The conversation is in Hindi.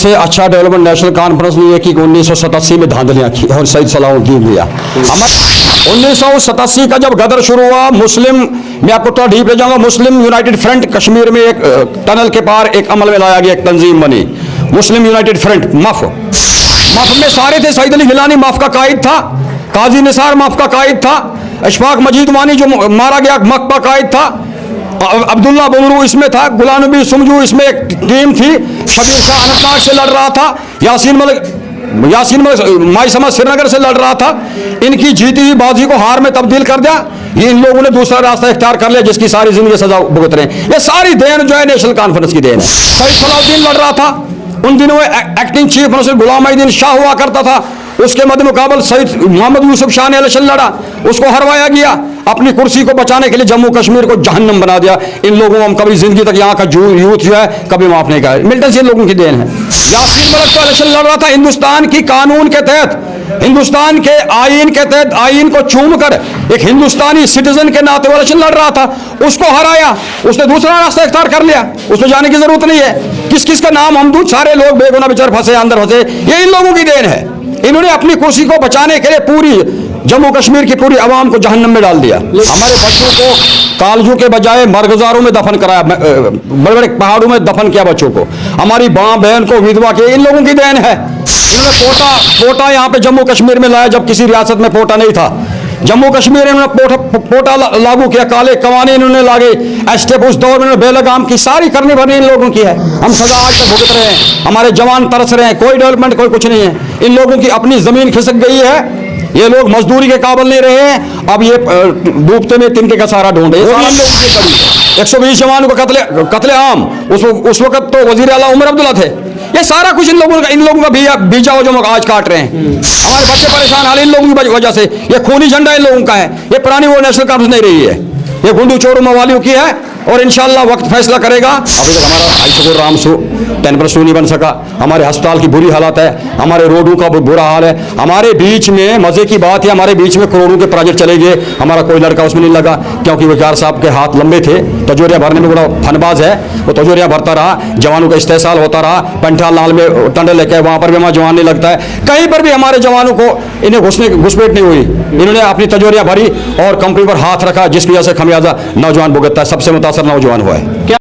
से अच्छा डेवलपमेंट नेशनल कॉन्फ्रेंस ने यह की 1987 में धांधलियां की और सईद सलाहुद्दीन दिया। 1987 का जब गदर शुरू हुआ, मुस्लिम, मैं आपको थोड़ा डीप ले जाऊंगा, मुस्लिम यूनाइटेड फ्रंट कश्मीर में एक टनल के पार एक अमल में लाया गया, एक तंजीम बनी मुस्लिम यूनाइटेड फ्रंट मफ में सारे थे। सईद अली गिलानी मफ का कायद था, काजी निसार मफ का कायद था, अशफाक मजीद वानी जो मारा गया मफ का कायद था, अब्दुल्ला बुमरू इसमें था, गुलाम नबी सुमजू इसमें एक टीम थी, शबीर शाह अनंतनाग से लड़ रहा था, यासीन मलिक माई समझ श्रीनगर से लड़ रहा था। इनकी जीती हुई बाजी को हार में तब्दील कर दिया, ये इन लोगों ने दूसरा रास्ता इख्तियार कर लिया जिसकी सारी जिंदगी सजा भुगत रहे हैं। ये सारी देन जो है नेशनल कॉन्फ्रेंस की देन है। सईद सलाहुद्दीन लड़ रहा था, उन दिनों एक्टिंग चीफ मिनिस्टर गुलाम मोहम्मद शाह हुआ करता था, उसके मद्देमुकाबल सईद मोहम्मद यूसुफ शाह ने इलेक्शन लड़ा, उसको हरवाया गया। अपनी कुर्सी को बचाने के लिए जम्मू कश्मीर को जहन्नम बना दिया। इन लोगों को हम कभी जिंदगी तक यहाँ का यूथ जो है कभी माफ नहीं करा। मिल्टन से लोगों की देन है। यासीन मलिक तो इलेक्शन लड़ रहा था हिंदुस्तान की कानून के तहत, हिंदुस्तान के आईन के तहत, आईन को चूम कर एक हिंदुस्तानी सिटीजन के नाते वो इलेक्शन लड़ रहा था, उसको हराया, उसने दूसरा रास्ता इख्तियार कर लिया, उसमें जाने की जरूरत नहीं है। किस किस का नाम हम दूध, सारे लोग बेगुनाह बेचारे फंसे अंदर फंसे, ये इन लोगों की देन है। इन्होंने अपनी कुर्सी को बचाने के लिए पूरी जम्मू कश्मीर की पूरी आवाम को जहन्नम में डाल दिया। हमारे बच्चों को कालजू के बजाय मरगजारों में दफन कराया, बड़े बड़े पहाड़ों में दफन किया बच्चों को, हमारी माँ बहन को विधवा किया, इन लोगों की देन है। इन्होंने पोटा यहाँ पे जम्मू कश्मीर में लाया जब किसी रियासत में पोटा नहीं था। जम्मू कश्मीर में इन्होंने पोटा लागू किया, काले कवानी इन्होंने लागे, एस्टेप उस दौर में बेलगाम की सारी करनी भरनी इन लोगों की है। हम सजा आज तक भुगत रहे हैं, हमारे जवान तरस रहे हैं, कोई डेवलपमेंट कोई कुछ नहीं है। इन लोगों की अपनी जमीन खिसक गई है, ये लोग मजदूरी के काबिल नहीं रहे हैं, अब ये डूबते में तिनके का सहारा ढूंढ रहे हैं। 120 जवानों का कत्ले आम, उस वक्त तो वजीर आला उमर अब्दुल्ला थे। ये सारा कुछ इन लोगों का बीजा हो जो आज काट रहे हैं। हमारे बच्चे परेशान हाल इन लोगों की वजह से। ये खूनी झंडा इन लोगों का है, ये पुरानी वो नेशनल कॉन्फ्रेंस नहीं रही है, ये गुंडू चोरू मवालियों की है और इंशाल्लाह वक्त फैसला करेगा। अभी तक हमारा हाई स्कूल रामसू 10+2 नहीं बन सका, हमारे अस्पताल की बुरी हालत है, हमारे रोडों का बुरा हाल है। हमारे बीच में मजे की बात है, हमारे बीच में करोड़ों के प्रोजेक्ट चले गए, हमारा कोई लड़का उसमें नहीं लगा क्योंकि वकार साहब के हाथ लंबे थे, तजोरिया भरने में बड़ा फनबाज है, वो तजोरिया भरता रहा, जवानों का इस्तेसाल होता रहा। पंठा लाल में टंडे लेके वहाँ पर भी हमारा जवान नहीं लगता है, कहीं पर भी हमारे जवानों को इन्हें घुसपैठ नहीं हुई। इन्होंने अपनी तजोरिया भरी और कंपनी पर हाथ रखा, जिसकी वजह से खमियाजा नौजवान भुगतता है, सबसे मुतासर नौजवान हुआ है।